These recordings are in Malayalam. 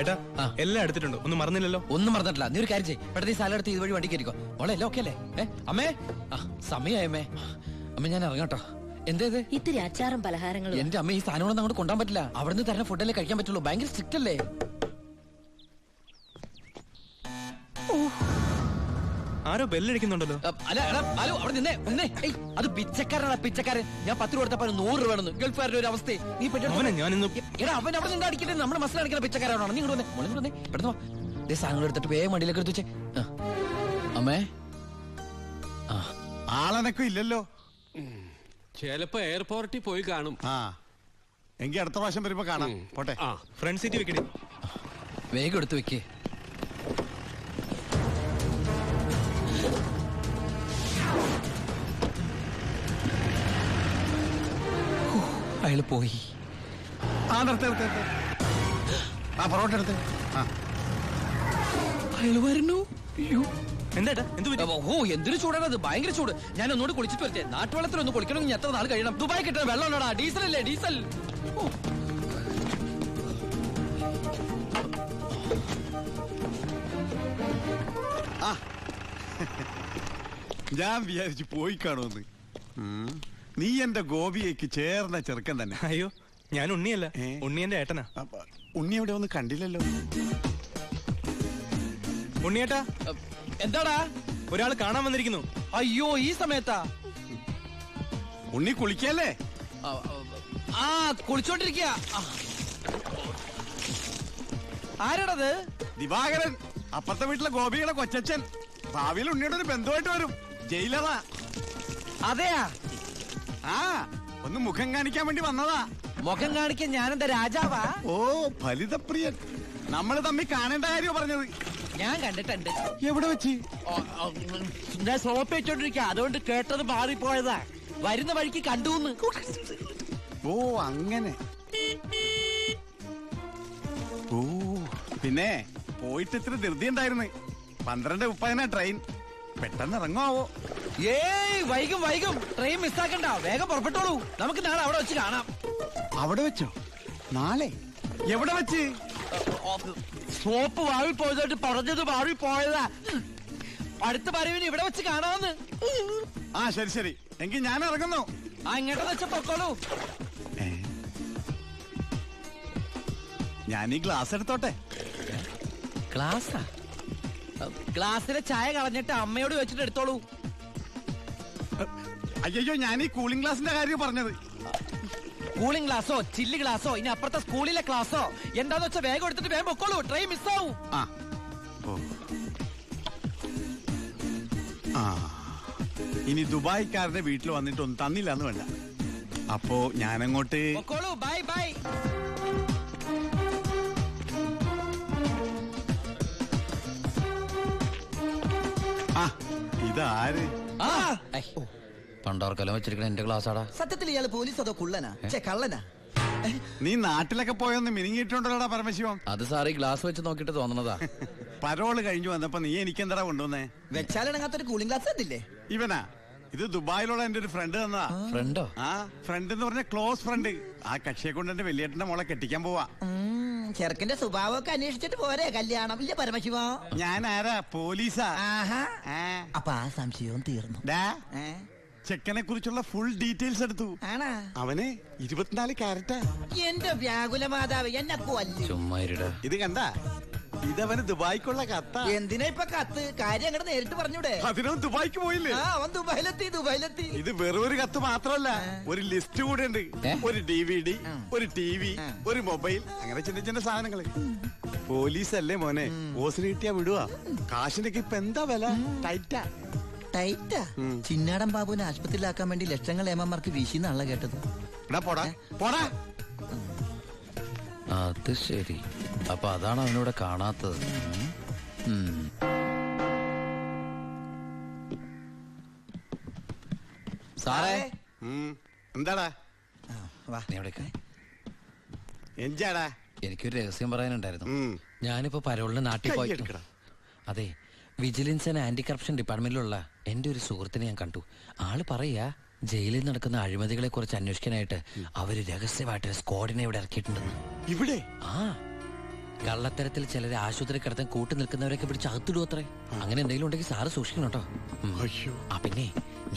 ഏട്ടാ എല്ലാം എടുത്തിട്ടുണ്ടോ? ഒന്നും മറന്നില്ലല്ലോ? ഒന്നും മറന്നിട്ടില്ല. നീ ഒരു കാര്യം ചെയ്യ്, പെട്ടെന്ന് ഈ സാധനം എടുത്ത് ഇതുവഴി വണ്ടി കയറിക്കോ. മോളെ എല്ലാം ഓക്കെ അല്ലേ? അമ്മേ, സമയമായി അമ്മേ. അമ്മ ഞാൻ ഇറങ്ങാട്ടോ. എന്തേത്? ഇത്തിരി അച്ചാറും പലഹാരങ്ങളും. എന്റെ അമ്മ ഈ സാധനങ്ങളൊന്നും അങ്ങോട്ട് കൊണ്ടാൻ പറ്റില്ല. അവിടുന്ന് തരുന്ന ഫുഡല്ലേ കഴിക്കാൻ പറ്റുള്ളൂ. ഭയങ്കര സ്ട്രിക്റ്റ് അല്ലേ? ആരോ ബെല്ലടിക്കുന്നുണ്ടല്ലോ. അല്ല ഹലോ, അവിടെ നിന്നേ നിന്നേ. അത് പിച്ചക്കാരനാണ്, പിച്ചക്കാരൻ. ഞാൻ 10 രൂപ കൊടുത്തപ്പോ 100 രൂപ വേണമെന്ന്. ഗൾഫുകാരുടെ ഒരു അവസ്ഥ നീ എടാ, അവൻ അവിടെ നിന്ന് അടിക്കട്ടെ. നമ്മുടെ മസിൽ അടിക്കുന്ന പിച്ചക്കാരാണോ? നീ ഇങ്ങോട്ട് വന്നേ, പെട്ടെന്ന് സാധനങ്ങൾ എടുത്തിട്ട് വേഗം വണ്ടിയിലേക്ക് എടുത്ത് വെച്ചേ. അമ്മേ, ആളനക്കം ഇല്ലല്ലോ. ചിലപ്പോ എയർപോർട്ടിൽ പോയി കാണും. എങ്കിൽ അടുത്ത പ്രാവശ്യം വരുമ്പോ കാണാം. പോട്ടെ. ഫ്രണ്ട് സീറ്റ് വെക്കണേ. വേഗം എടുത്ത് വെക്കേ. അയാള് പോയി. പൊറോട്ട എടുത്ത്. അയാള് വരുന്നു. ഓ, എന്തൊരു ചൂടാണത്, ഭയങ്കര ചൂട്. ഞാൻ ഒന്നുകൂടി കുളിച്ചിട്ട് വരട്ടെ. നാട്ടുവെള്ളത്തിൽ ഒന്ന് കുളിക്കണമെങ്കിൽ എത്ര നാൾ കഴിയണം? ദുബായ് കിട്ടുന്ന വെള്ളമാണോടാ? ഡീസൽ അല്ലേ, ഡീസൽ. ഞാൻ വിചാരിച്ചു പോയി കാണുമെന്ന്. നീ എന്റെ ഗോപിയേക്ക് ചേർന്ന ചെറുക്കൻ തന്നെ. അയ്യോ, ഞാൻ ഉണ്ണിയല്ല, ഉണ്ണിയന്റെ ഏട്ടനാ. ഉണ്ണി എവിടെ ഒന്നും കണ്ടില്ലല്ലോ. ഉണ്ണിയേട്ടാ, എന്താടാ? ഒരാൾ കാണാൻ വന്നിരിക്കുന്നു. അയ്യോ, ഈ സമയത്താ? ഉണ്ണി കുളിക്കല്ലേ? കുളിച്ചോണ്ടിരിക്കുക. ആരാടത്? ദിവാകരൻ, അപ്പുറത്തെ വീട്ടിലെ ഗോപിയുടെ കൊച്ചച്ഛൻ. ഭാവിയിൽ ഉണ്ണിയുടെ ഒരു ബന്ധുവായിട്ട് വരും. ജയിലറാ. അതെയാ? ഒന്ന് മുഖം കാണിക്കാൻ വേണ്ടി വന്നതാ. മുഖം കാണിക്കാൻ ഞാനെന്താ രാജാവാ? ഓ, ഫലിതപ്രിയൻ. നമ്മള് തമ്മിൽ കാണേണ്ട കാര്യം പറഞ്ഞത്. ഞാൻ കണ്ടിട്ടുണ്ട്. എവിടെ വെച്ച്? ഞാൻ സോപ്പ് വെച്ചോണ്ടിരിക്കുക, അതുകൊണ്ട് കേട്ടത് മാറിപ്പോയതാ. വരുന്ന വഴിക്ക് കണ്ടുന്ന്. ഓ, അങ്ങനെ. ഓ, പിന്നെ പോയിട്ട് ഇത്ര ധൃതി ഉണ്ടായിരുന്നു. 12:30 ട്രെയിൻ. പെട്ടെന്ന് ഇറങ്ങുമാവോ? ഏയ്, വൈകും. ട്രെയിൻ മിസ്സാക്കണ്ട, വേഗം പുറപ്പെട്ടോളൂ. നമുക്ക് നാളെ അവിടെ വെച്ച് കാണാം. അവിടെ വെച്ചോ? നാളെ എവിടെ വെച്ച്? സോപ്പ് വാഴി പോയതായിട്ട് പറഞ്ഞത് മാറി പോയതാ. അടുത്ത വരവിന് ഇവിടെ വെച്ച് കാണാമെന്ന്. ശരി. എങ്കിൽ ഞാൻ ഇറങ്ങുന്നു. ഇങ്ങോട്ടെന്ന് വെച്ച പൊക്കോളൂ. ഞാൻ ഈ ഗ്ലാസ് എടുത്തോട്ടെ. ഗ്ലാസാ? ഗ്ലാസ്സിലെ ചായ കളഞ്ഞിട്ട് അമ്മയോട് വെച്ചിട്ട് എടുത്തോളൂ. അയ്യോ, ഞാൻ ഈ കൂളിംഗ് ഗ്ലാസിന്റെ കാര്യം പറഞ്ഞത്. കൂളിംഗ് ഗ്ലാസോ ചില്ലി ഗ്ലാസോ ഇനി അപ്പുറത്തെ സ്കൂളിലെ ക്ലാസ്സോ എന്താന്ന് വെച്ചാൽ വേഗം എടുത്തിട്ട് വേഗം പൊക്കോളൂ. ട്രെയിൻ മിസ്സാവും. ഇനി ദുബായിക്കാരുടെ വീട്ടിൽ വന്നിട്ട് ഒന്നും തന്നില്ലാന്ന് വേണ്ട. അപ്പോ ഞാനങ്ങോട്ട് പൊക്കോളൂ. ബൈ. ഇതാര്? പണ്ടാർക്കലം വെച്ചിരിക്കണ എന്റെ ക്ലാസ്സാടാ. സത്യത്തിൽ ഇയാള് പോലീസ് അതോ കുള്ളനാ? കള്ളനാ? നീ നാട്ടിലൊക്കെ പോയൊന്ന് മിനിങ്ങിയിട്ടുണ്ടല്ലോടാ പരമശിവം. അത് സാറി ഗ്ലാസ് വെച്ച് നോക്കിട്ട് തോന്നണതാ. പരോള് കഴിഞ്ഞു വന്നപ്പോ നീ എനിക്കെന്താ കൊണ്ടുവന്നേ? വെച്ചാലിണങ്ങാത്തൊരു കൂളിംഗ് ഗ്ലാസ് തന്നില്ലേ? ഇവനാ? ഇത് ദുബായിലുള്ള എന്റെ ഒരു ഫ്രണ്ട് തന്നതാ. ഫ്രണ്ടോ? ഫ്രണ്ട് എന്ന് പറഞ്ഞ ക്ലോസ് ഫ്രണ്ട്. ആ കക്ഷിയെ കൊണ്ട് എന്റെ വലിയേട്ടന്റെ മോളെ കെട്ടിക്കാൻ പോവാ. ചെറുക്കന്റെ സ്വഭാവമൊക്കെ അന്വേഷിച്ചിട്ട് പോരെ കല്യാണം? ഇല്ല പരമശിവ. ഞാൻ ആരാ? പോലീസാ. അപ്പൊ ആ സംശയവും തീർന്നു. ചെക്കനെ കുറിച്ചുള്ള ഫുൾ ഡീറ്റെയിൽസ് എടുത്തു. അവന് 24 ക്യാരറ്റാ. എന്റെ വ്യാകുല മാതാവ്, എന്നെ കൊല്ലും. ഇത് കണ്ട? ഇതവന് ദുബായിക്കുള്ള കത്താ. എന്തിനാ ഇപ്പൊ കത്ത്? കാര്യം അങ്ങോട്ട് നേരിട്ട് പറഞ്ഞൂടെ? അതിനവൻ ദുബായിക്ക് പോയില്ലേ? അവൻ ദുബായിലെത്തി. ഇത് വെറും ഒരു കത്ത് മാത്രമല്ല, ഒരു ലിസ്റ്റ് കൂടെ ഉണ്ട്. ഒരു DVD, ഒരു TV, ഒരു മൊബൈൽ, അങ്ങനെ ചിന്ന സാധനങ്ങള്. പോലീസല്ലേ മോനെ, ഓസിന് കിട്ടിയാ വിടുവാ. കാശിനൊക്കെ ഇപ്പൊ എന്താ വില? ടൈറ്റാ. ചിന്നാടൻ ബാബുവിനെ ആശുപത്രിയിലാക്കാൻ വേണ്ടി ലക്ഷങ്ങൾ ഏമാർക്ക് വീശിന്നാണല്ലോ കേട്ടത്. പോടാ. അത് ശരി. അപ്പൊ അതാണ് അവനോട് കാണാത്തത്. സാറേ. എന്താടാ? എന്താടാ? എനിക്കൊരു രഹസ്യം പറയാനുണ്ടായിരുന്നു. ഞാനിപ്പോ പരോളിന് നാട്ടിൽ പോയി. അതെ, വിജിലൻസ് ആൻഡ് ആന്റി കറപ്ഷൻ ഡിപ്പാർട്ട്മെന്റിലുള്ള എന്റെ ഒരു സുഹൃത്തിനെ ഞാൻ കണ്ടു. ആള് പറയാ ജയിലിൽ നടക്കുന്ന അഴിമതികളെ കുറിച്ച് അന്വേഷിക്കാനായിട്ട് അവര് രഹസ്യമായിട്ട് സ്ക്വാഡിനെ ഇവിടെ ഇറക്കിയിട്ടുണ്ടെന്ന്. ഇവിടെ? കള്ളത്തരത്തിൽ ചിലരെ ആശുപത്രി കിടത്താൻ കൂട്ടി നിൽക്കുന്നവരൊക്കെ പിടിച്ച് അകത്തിടും അത്രേ. അങ്ങനെ എന്തെങ്കിലും ഉണ്ടെങ്കിൽ സാറ് സൂക്ഷിക്കണം കേട്ടോ. അയ്യോ. ആ പിന്നെ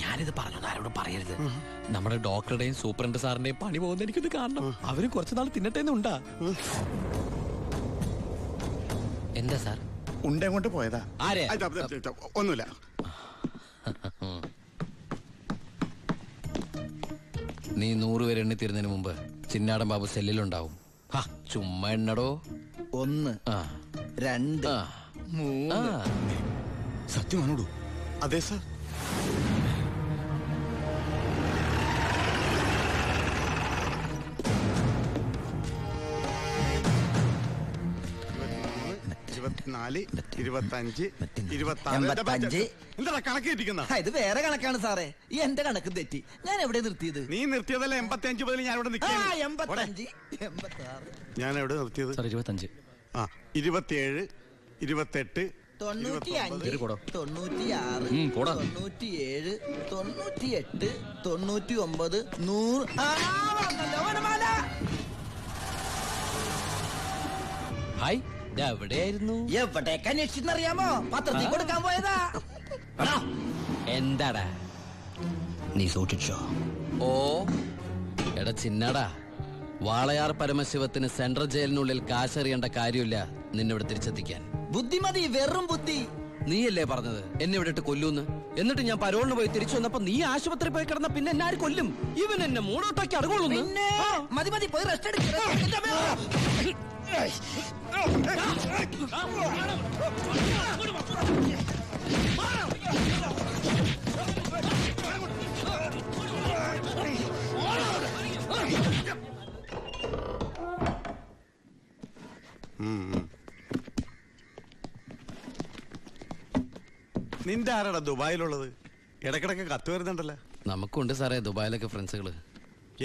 ഞാനിത് പറഞ്ഞു ആരോടും പറയരുത്. നമ്മുടെ ഡോക്ടറുടെയും സൂപ്രണ്ട് സാറിന്റെയും പണി പോകുന്ന എനിക്കിത് കാണണം. അവര് കുറച്ചുനാൾ തിന്നട്ടേന്നുണ്ടാ. എന്താ സാർ? ഉണ്ട കൊണ്ട് പോയതാ. ആരെ? ഒന്നുമില്ല. നീ 100 പേര് എണ്ണി തീരുന്നതിന് മുമ്പ് ചിന്നാടൻ ബാബു സെല്ലിലുണ്ടാവും. ചുമ്മാ എണ്ണടോ. 1 2 3. സത്യമാണോടൂ? അതെ സാർ. എന്താ കണക്ക് തെറ്റിക്കുന്ന? ഇത് വേറെ കണക്കാണ് സാറേ. ഈ എന്റെ കണക്ക് തെറ്റി. ഞാൻ എവിടെ നിർത്തിയത്? നീ നിർത്തിയതല്ല 85 മുതൽ ഞാൻ ഇവിടെ 85 86. ഞാൻ എവിടെ നിർത്തിയത്? 25 27 28 95 96 97 98 99 100. ഹായ്, എവിടെയായിരുന്നു? എവിടേക്ക് അന്വേഷിച്ചെന്നറിയാമോ? പത്രത്തിൽ കൊടുക്കാൻ പോയതാ. എന്താടാ നീ സൂക്ഷിച്ചോ? ഓ എടാ ചിന്നടാ, വാളയാർ പരമശിവത്തിന് സെൻട്രൽ ജയിലിനുള്ളിൽ കാശറിയേണ്ട കാര്യമില്ല നിന്നിവിടെ തിരിച്ചെത്തിക്കാൻ. ബുദ്ധിമതി, വെറും ബുദ്ധി. നീയല്ലേ പറഞ്ഞത് എന്നെ ഇവിടെ ഇട്ട് കൊല്ലൂന്ന്? എന്നിട്ട് ഞാൻ പരോളിന് പോയി തിരിച്ചു വന്നപ്പോ നീ ആശുപത്രി പോയി കിടന്ന പിന്നെ എന്നെ ആര് കൊല്ലും? ഇവൻ എന്നെ മൂടോട്ടാക്കി അടങ്ങുള്ളൂ. പിന്നെ മതി മതി, പോയി റെസ്റ്റ് എടുക്ക. നിന്റെ ആരാടാ ദുബായിലുള്ളത്? ഇടക്കിടക്ക് കത്ത് വരുന്നുണ്ടല്ലോ. നമുക്കുണ്ട് സാറേ ദുബായിലൊക്കെ ഫ്രണ്ട്സുകള്.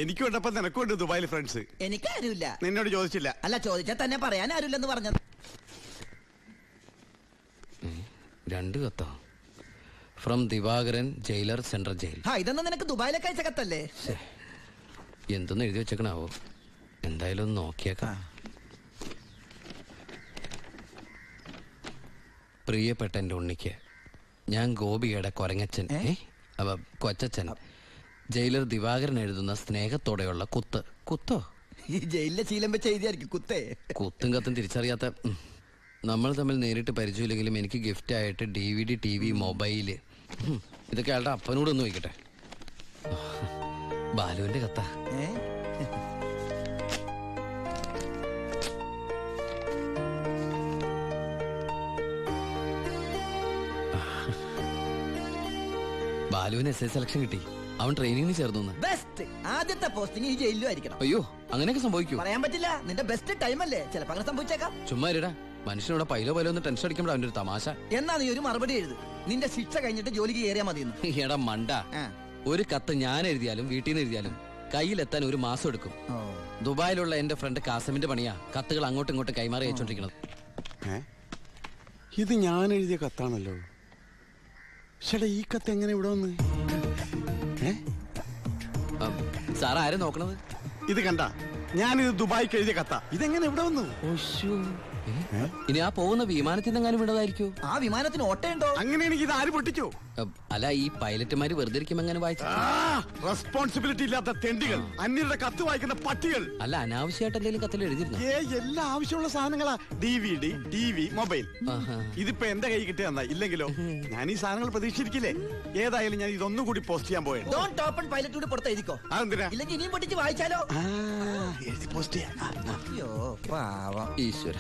എനിക്കും ഉണ്ടപ്പോ നിനക്കുണ്ട് ദുബായിൽ ഫ്രണ്ട്സ്. എനിക്കാരുമില്ല. നിന്നോട് ചോദിച്ചില്ല? അല്ല, ചോദിച്ചാൽ തന്നെ പറയാൻ ആരുമില്ലെന്ന് പറഞ്ഞത്. 2 കത്തോ? From Divakaran, jailor, central jail. ഇതൊന്നും നിനക്ക് ദുബായിലൊക്കെ അയച്ച കത്തല്ലേ? എന്തൊന്നും എഴുതി വെച്ചേക്കണാവോ? എന്തായാലും ഒന്ന് നോക്കിയേക്കാം. പ്രിയപ്പെട്ട എൻ്റെ ഉണ്ണിക്ക്, ഞാൻ ഗോപികയുടെ കൊരങ്ങച്ചൻ, കൊച്ചച്ചൻ, ജയിലർ ദിവാകരൻ എഴുതുന്ന സ്നേഹത്തോടെയുള്ള കുത്ത്. കുത്തോ? ഈ ജയിലിലെ ശീലം വെച്ച് എഴുതിയായിരിക്കും കുത്തേ. കുത്തും കത്തും തിരിച്ചറിയാത്ത നമ്മൾ തമ്മിൽ നേരിട്ട് പരിചയമില്ലെങ്കിലും എനിക്ക് ഗിഫ്റ്റ് ആയിട്ട് DVD, TV, മൊബൈല്, ഇതൊക്കെ അയാളുടെ അപ്പനോടൊന്ന് വയ്ക്കട്ടെ. ബാലുവിന്റെ കത്ത. ബാലുവിന് SS സെലക്ഷൻ കിട്ടി. അവൻ ട്രെയിനിങ്ങിന് ചേർന്നു. ബെസ്റ്റ്. ആദ്യത്തെ പോസ്റ്റിംഗ് ഈ ജയിലിലും ആയിരിക്കണം. അയ്യോ, അങ്ങനെയൊക്കെ സംഭവിക്കൂ? പറയാൻ പറ്റില്ല. നിന്റെ ബെസ്റ്റ് ടൈം അല്ലേ, ചിലപ്പോ അങ്ങനെ സംഭവിച്ചേക്കാം. ചുമ്മാ ഇരടാ, മനുഷ്യനോട് പൈലോ ഒന്ന് ടെൻഷൻ അടിക്കുമ്പോൾ അവന്റെ ഒരു തമാശ. എന്നാ നീ ഒരു മറുപടി എഴുത്. നിന്റെ ശിക്ഷ കഴിഞ്ഞിട്ട് ജോലിക്ക് കയറിയാ മതി. എടാ മണ്ട, ഒരു കത്ത് ഞാൻ എഴുതിയാലും വീട്ടിൽ നിന്ന് എഴുതിയാലും കയ്യിലെത്താൻ 1 മാസം എടുക്കും. ദുബായിലുള്ള എന്റെ ഫ്രണ്ട് കാസമിന്റെ പണിയാ കത്തുകൾ അങ്ങോട്ടും ഇങ്ങോട്ടും കൈമാറി അയച്ചോണ്ടിരിക്കുന്നത്. ഇത് ഞാൻ എഴുതിയ കത്താണല്ലോ. ചേട്ടാ, ഈ കത്ത് എങ്ങനെ ഇവിടെ വന്ന്? സാർ ആരും നോക്കണത്? ഇത് കണ്ട, ഞാനിത് ദുബായിക്ക് എഴുതിയ കത്ത. ഇതെങ്ങനെ ഇവിടെ വന്നു? ഇനി ആ പോകുന്ന വിമാനത്തിൽ നിന്നെങ്ങാനും വിടതായിരിക്കോ? ആ വിമാനത്തിന് ഓട്ടയുണ്ടോ? അങ്ങനെയാണെങ്കിൽ ഇത് ആര് പൊട്ടിച്ചോ? അല്ല, ഈ പൈലറ്റുമാര് വെറുതെ ഇരിക്കും എങ്ങനെ വായിച്ചു? റെസ്പോൺസിബിലിറ്റി ഇല്ലാത്ത തെണ്ടികൾ, അന്യരുടെ കത്ത് വായിക്കുന്ന പട്ടികൾ. അല്ല, അനാവശ്യമായിട്ട് എന്തെങ്കിലും കത്തിൽ എഴുതിയിരുന്നു? എല്ലാ ആവശ്യമുള്ള സാധനങ്ങളാ. DVD, TV, mobile. ഇതിപ്പോ എന്റെ കൈ കിട്ടിയ ഇല്ലെങ്കിലോ? ഞാൻ ഈ സാധനങ്ങൾ പ്രതീക്ഷിച്ചിരിക്കില്ലേ? ഏതായാലും ഞാൻ ഇതൊന്നും കൂടി പോസ്റ്റ് ചെയ്യാൻ പോയത്. ഡോണ്ട് ഓപ്പൺ പൈലറ്റ് കൂടി പുറത്ത് എഴുതിക്കോ. അതെന്തിനാ? ഇല്ലെങ്കിൽ ഇനിയും പൊട്ടിച്ച് വായിച്ചാലോ? എഴുതി പോസ്റ്റ് ചെയ്യാം. അയ്യോ പാവം. ഈശ്വര,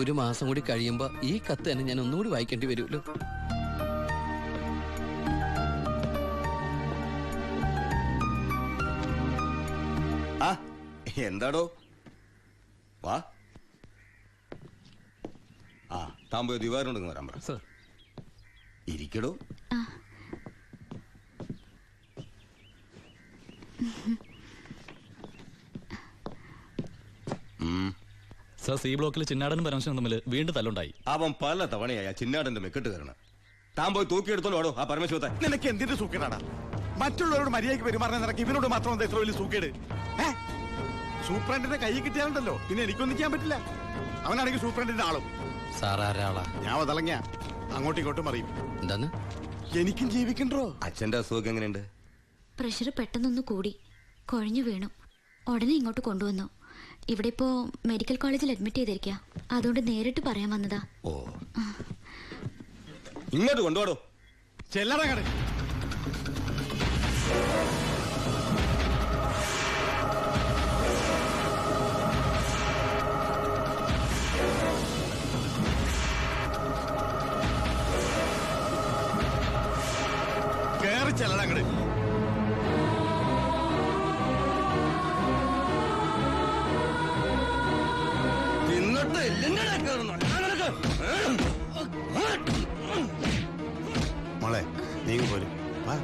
1 മാസം കൂടി കഴിയുമ്പോ ഈ കത്ത് തന്നെ ഞാൻ ഒന്നുകൂടി വായിക്കേണ്ടി വരുമല്ലോ. എന്താടോ? വാ. താൻ പോയി ദിവാകരനോട് വരാൻ പറ. ഇരിക്കടോ. സർ, സി ബ്ലോക്കിൽ ചിന്നാടനും പരമശിവനും തമ്മിൽ വീണ്ടും തല്ലുണ്ടായി. അവൻ പല തവണയായി ചിന്നാടന്റെ മെക്കെട്ട് കയറണം. താൻ പോയി തൂക്കിയെടുത്തോളൂ ആ പരമശിവത്തെ. നിനക്ക് എന്തിന്റെ സൂക്കേടാണ്? മറ്റുള്ളവരോട് മര്യാദയ്ക്ക് പെരുമാറുന്ന നിനക്ക് ഇവനോട് മാത്രം എത്ര വലിയ സൂക്കേട്? സൂപ്രണ്ടിന്റെ കൈ കിട്ടിയാലുണ്ടല്ലോ പിന്നെ എനിക്കൊന്നും ചെയ്യാൻ പറ്റില്ല. അവനാണെങ്കിൽ സൂപ്രണ്ടിന്റെ ആളും. സാറാരാളാ? ഞാൻ വതളങ്ങ അങ്ങോട്ടും ഇങ്ങോട്ടും അറിയും. എന്താന്ന്? എനിക്കും ജീവിക്കണ്ടോ? അച്ഛന്റെ അസുഖം എങ്ങനെയുണ്ട്? പ്രഷർ പെട്ടെന്നൊന്ന് കൂടി കുഴഞ്ഞു വീണു. ഉടനെ ഇങ്ങോട്ട് കൊണ്ടുവന്നു. ഇവിടെ ഇപ്പോ മെഡിക്കൽ കോളേജിൽ അഡ്മിറ്റ് ചെയ്തിരിക്കുക. അതുകൊണ്ട് നേരിട്ട് പറയാൻ വന്നതാ. ഓ, ഇങ്ങോട്ട് കൊണ്ടുപോടോ. ചെല്ലടങ്ങട്. കേറി ചെല്ലടങ്ങട്. തിന്നിട്ട് എല്ലിന്റെ കയറുന്നു. മോളെ നീങ്ങി പോരും. വാ.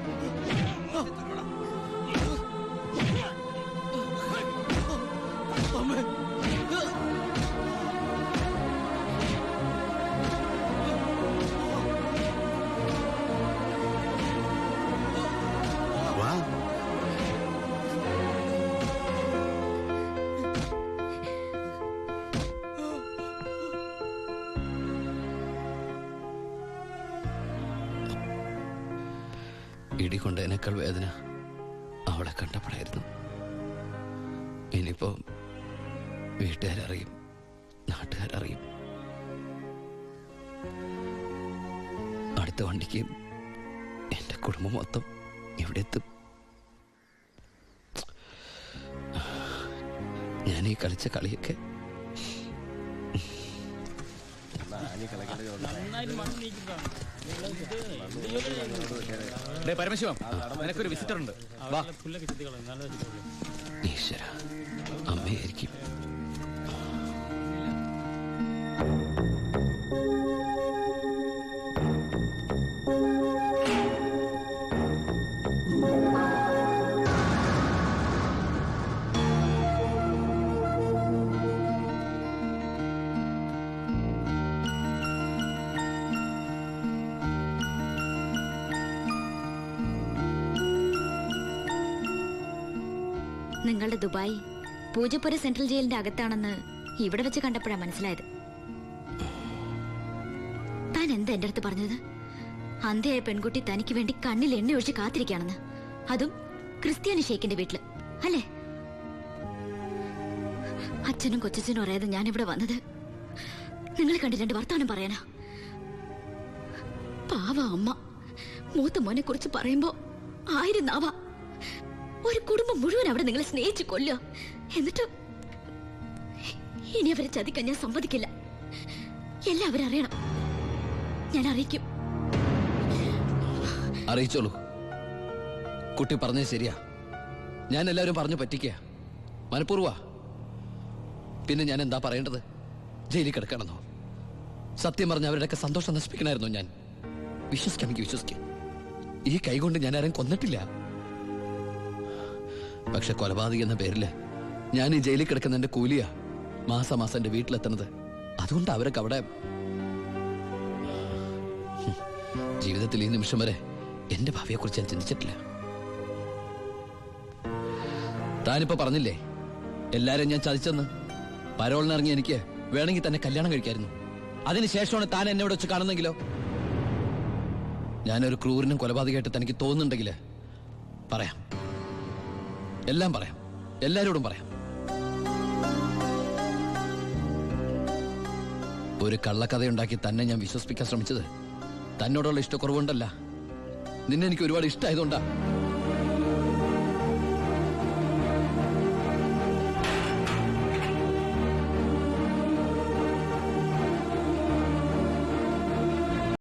വാ. ഇടികൊണ്ടതിനേക്കാൾ വേദന അവളെ കണ്ടപ്പോഴായിരുന്നു. ഇനിയിപ്പോ വീട്ടുകാരറിയും, നാട്ടുകാരറിയും. അടുത്ത വണ്ടിക്ക് എന്റെ കുടുംബം മൊത്തം ഇവിടെ എത്തും. ഞാൻ ഈ കളിച്ച കളിയൊക്കെ പരമശിവം, നിനക്കൊരു വിസിറ്റർ ഉണ്ട്. വാ. ഈശ്വര, അമ്മയായിരിക്കും. നിങ്ങളുടെ ദുബായ് പൂജപ്പുര സെൻട്രൽ ജയിലിന്റെ അകത്താണെന്ന് ഇവിടെ വെച്ച് കണ്ടപ്പോഴാണ് മനസ്സിലായത്. താൻ എന്താ എന്റെ അടുത്ത് പറഞ്ഞത്? അന്ധയായ പെൺകുട്ടി തനിക്ക് വേണ്ടി കണ്ണിൽ എണ്ണ ഒഴിച്ച് കാത്തിരിക്കുകയാണെന്ന്. അതും ക്രിസ്ത്യാനി ഷേക്കിന്റെ വീട്ടില്, അല്ലേ? അച്ഛനും കൊച്ചച്ഛനും അറിയാതെ ഞാൻ ഇവിടെ വന്നത് നിങ്ങൾ കണ്ട് രണ്ട് വർത്താനം പറയാനാ. പാവ അമ്മ മൂത്ത മോനെ കുറിച്ച് പറയുമ്പോ 1000 നാവ. ഒരു കുടുംബം മുഴുവൻ അവിടെ നിങ്ങളെ സ്നേഹിച്ചു കൊല്ലുക. എന്നിട്ട് ഇനി അവരെ ചതിക്കാൻ ഞാൻ സമ്മതിക്കില്ല. എല്ലാവരും അറിയണം. ഞാൻ അറിയിക്കും. അറിയിച്ചോളൂ. കുട്ടി പറഞ്ഞത് ശരിയാ. ഞാൻ എല്ലാവരും പറഞ്ഞു പറ്റിക്കുക, മനഃപൂർവ്വ. പിന്നെ ഞാൻ എന്താ പറയേണ്ടത്? ജയിലിൽ കിടക്കണമെന്നോ? സത്യം പറഞ്ഞ അവരുടെയൊക്കെ സന്തോഷം നശിപ്പിക്കണമായിരുന്നോ ഞാൻ? വിശ്വസിക്കാമെങ്കിൽ വിശ്വസിക്കാം. ഈ കൈകൊണ്ട് ഞാൻ ആരും കൊന്നിട്ടില്ല. പക്ഷെ കൊലപാതകം എന്ന പേരില് ഞാൻ ഈ ജയിലിൽ കിടക്കുന്ന എന്റെ കൂലിയാ മാസം എന്റെ വീട്ടിലെത്തുന്നത്. അതുകൊണ്ട് അവരൊക്കെ അവിടെ ജീവിതത്തിൽ ഈ നിമിഷം വരെ എന്റെ ഭാവിയെ കുറിച്ച് ഞാൻ ചിന്തിച്ചിട്ടില്ല. താനിപ്പോ പറഞ്ഞില്ലേ എല്ലാരും ഞാൻ ചതിച്ചെന്ന്. പരോളിനിറങ്ങി എനിക്ക് വേണമെങ്കിൽ തന്നെ കല്യാണം കഴിക്കായിരുന്നു. അതിനുശേഷമാണ് താൻ എന്നെ ഇവിടെ വെച്ച് കാണുന്നെങ്കിലോ? ഞാനൊരു ക്രൂരനും കൊലപാതകമായിട്ട് തനിക്ക് തോന്നുന്നുണ്ടെങ്കിൽ പറയാം, എല്ലാം പറയാം, എല്ലാരോടും പറയാം. ഒരു കള്ളക്കഥയുണ്ടാക്കി തന്നെ ഞാൻ വിശ്വസിപ്പിക്കാൻ ശ്രമിച്ചത് തന്നോടുള്ള ഇഷ്ടക്കുറവുണ്ടല്ല, നിന്നെ എനിക്ക് ഒരുപാട് ഇഷ്ടമായതുകൊണ്ടാ.